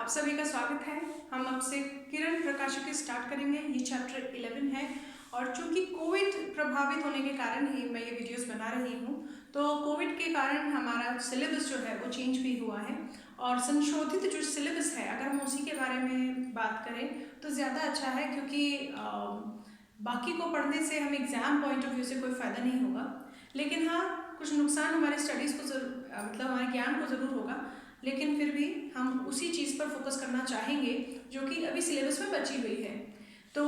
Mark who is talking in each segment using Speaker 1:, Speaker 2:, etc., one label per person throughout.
Speaker 1: आप सभी का स्वागत है। हम अब से किरण प्रकाशिकी स्टार्ट करेंगे। ये चैप्टर 11 है और चूंकि कोविड प्रभावित होने के कारण ही मैं ये वीडियोस बना रही हूँ, तो कोविड के कारण हमारा सिलेबस जो है वो चेंज भी हुआ है और संशोधित जो सिलेबस है, अगर हम उसी के बारे में बात करें तो ज़्यादा अच्छा है, क्योंकि बाकी को पढ़ने से हमें एग्ज़ाम पॉइंट ऑफ व्यू से कोई फ़ायदा नहीं होगा, लेकिन हाँ कुछ नुकसान हमारे स्टडीज़ को मतलब हमारे ज्ञान को ज़रूर होगा, लेकिन फिर भी हम उसी चीज़ पर फोकस करना चाहेंगे जो कि अभी सिलेबस में बची हुई है। तो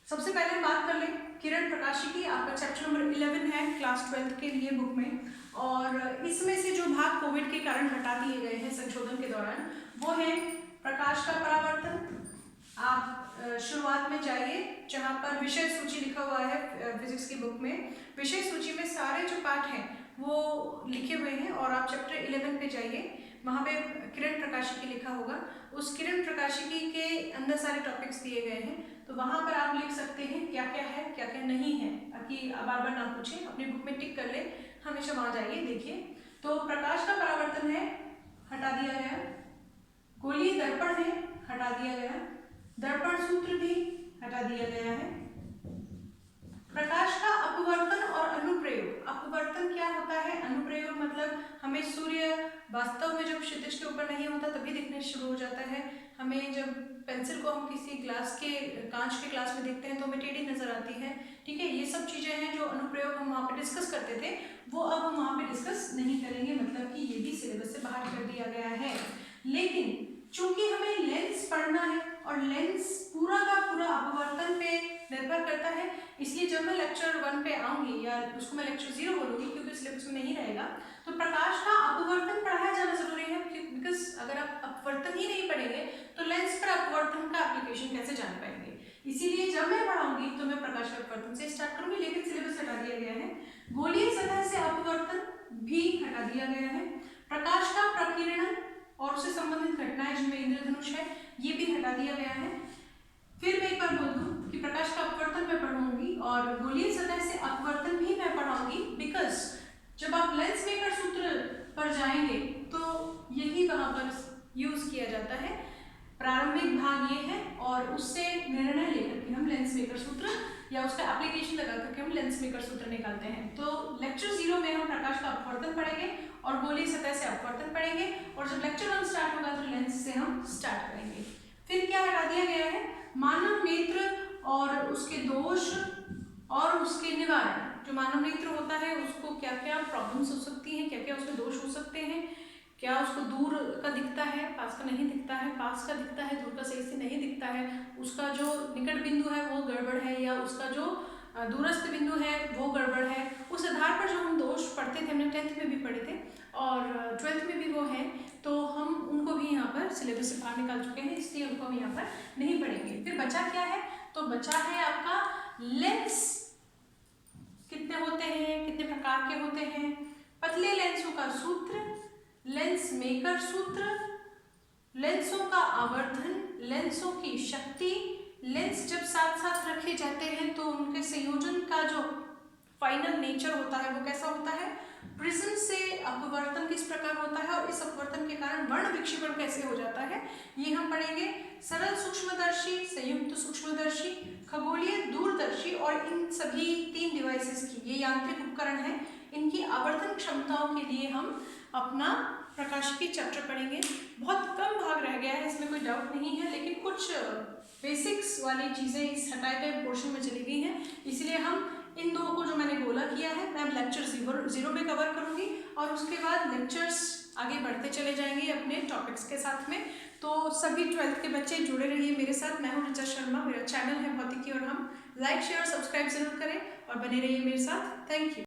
Speaker 1: सबसे पहले बात कर लें किरण प्रकाशिकी, आपका चैप्टर नंबर 11 है क्लास 12th के लिए बुक में, और इसमें से जो भाग कोविड के कारण हटा दिए गए हैं संशोधन के दौरान वो है प्रकाश का परावर्तन। आप शुरुआत में जाइए जहाँ पर विषय सूची लिखा हुआ है फिजिक्स की बुक में, विषय सूची में सारे जो पाठ हैं वो लिखे हुए हैं, और आप चैप्टर 11 पे जाइए, वहाँ पे किरण प्रकाशिकी लिखा होगा। उस किरण प्रकाशिकी के अंदर सारे टॉपिक्स दिए गए हैं, तो वहाँ पर आप लिख सकते हैं क्या क्या है क्या क्या नहीं है, ताकि बार बार ना पूछें, अपनी बुक में टिक कर ले, हमेशा वहाँ जाइए देखिए। तो प्रकाश का परावर्तन है, हटा दिया गया। गोलीय दर्पण है, हटा दिया गया। दर्पण सूत्र भी हटा दिया गया है। प्रकाश का अपवर्तन और अनुप्रयोग। अपवर्तन क्या होता है, अनुप्रयोग मतलब हमें सूर्य वास्तव में जब क्षितिज के ऊपर नहीं होता तभी दिखने शुरू हो जाता है। हमें जब पेंसिल को हम किसी ग्लास के कांच के ग्लास में देखते हैं तो हमें टेढ़ी नजर आती है, ठीक है। ये सब चीजें हैं जो अनुप्रयोग हम वहाँ पे डिस्कस करते थे, वो अब हम वहाँ पे डिस्कस नहीं करेंगे, मतलब कि ये भी सिलेबस से बाहर कर दिया गया है। लेकिन चूंकि हमें लेंस पढ़ना है और लेंस पूरा का पूरा अपवर्तन पे निर्भर करता है, इसलिए जब मैं लेक्चर 1 पे आऊंगी, या उसको मैं लेक्चर 0 बोलूंगी क्योंकि सिलेबस में नहीं रहेगा, तो प्रकाश का अपवर्तन पढ़ाया जाना जरूरी है, बिकॉज अगर आप अपवर्तन ही नहीं पढ़ेंगे तो लेंस पर अपवर्तन का एप्लीकेशन कैसे जान पाएंगे। इसीलिए जब मैं पढ़ाऊंगी तो मैं प्रकाश के अपवर्तन से स्टार्ट करूंगी, लेकिन सिलेबस हटा दिया गया है। गोलीय सतह से अपवर्तन भी हटा दिया गया है। प्रकाश का प्रकीर्णन और उससे संबंधित घटनाएं जिनमें इंद्रधनुष है, ये भी हटा दिया गया है। फिर मैं एक बार बोल दूं कि प्रकाश का अपवर्तन मैं पढ़ाऊंगी और गोलीय सतह से अपवर्तन भी मैं पढ़ाऊंगी, बिकॉज जब आप लेंस मेकर सूत्र पर जाएंगे तो यही वहां पर यूज किया जाता है। प्रारंभिक भाग ये है और उससे निर्णय लेकर के हम लेंस मेकर सूत्र या उसका एप्लीकेशन लगा करके हम लेंस मेकर सूत्र निकालते हैं। तो लेक्चर 0 में हम प्रकाश का अपवर्तन पढ़ेंगे और गोलीय सतह से अपवर्तन पढ़ेंगे, और जब लेक्चर 1 स्टार्ट होगा तो लेंस से हम स्टार्ट करेंगे। फिर क्या हटा दिया गया है, मानव नेत्र और उसके दोष और उसके निवारण। जो मानव नेत्र होता है उसको क्या क्या प्रॉब्लम्स हो सकती हैं, क्या क्या उसमें दोष हो सकते हैं, क्या उसको दूर का दिखता है, पास का नहीं दिखता है, पास का दिखता है, दूर का सही से नहीं दिखता है, उसका जो निकट बिंदु है वो गड़बड़ है, या उसका जो दूरस्थ बिंदु है वो गड़बड़ है। उस आधार पर जो हम दोष पढ़ते थे, हमने 10th में भी पढ़े थे और 12th में भी वो हैं, तो हम उनको भी यहाँ पर सिलेबस से बाहर निकाल चुके हैं, इसलिए उनको हम यहाँ पर नहीं पढ़ेंगे। फिर बचा क्या है, तो बचा है आपका लेंस कितने होते हैं, कितने प्रकार के होते हैं, पतले लेंसों का सूत्र, लेंस मेकर सूत्र, लेंसों का आवर्धन, लेंसों की शक्ति, लेंस जब साथ साथ रखे जाते हैं तो उनके संयोजन का जो फाइनल नेचर होता है वो कैसा होता है, प्रिज्म से अपवर्तन किस प्रकार होता है और इस अपवर्तन के कारण वर्ण विक्षेपण कैसे हो जाता है, ये हम पढ़ेंगे। सरल सूक्ष्मदर्शी, संयुक्त सूक्ष्मदर्शी, खगोलीय दूरदर्शी, और इन सभी 3 डिवाइसेस की, ये यांत्रिक उपकरण है, इनकी आवर्धन क्षमताओं के लिए हम अपना प्रकाशिकी चैप्टर पढ़ेंगे। बहुत कम भाग रह गया है, इसमें कोई डाउट नहीं है, लेकिन कुछ बेसिक्स वाली चीज़ें इस हटाए गए पोर्शन में चली गई हैं, इसलिए हम इन दो को जो मैंने गोला किया है मैं लेक्चर 0 में कवर करूंगी, और उसके बाद लेक्चर्स आगे बढ़ते चले जाएंगे अपने टॉपिक्स के साथ में। तो सभी 12th के बच्चे जुड़े रहिए मेरे साथ। मैं हूं ऋचा शर्मा, मेरा चैनल है भौतिकी, और हम लाइक शेयर सब्सक्राइब जरूर करें और बने रहिए मेरे साथ। Thank you.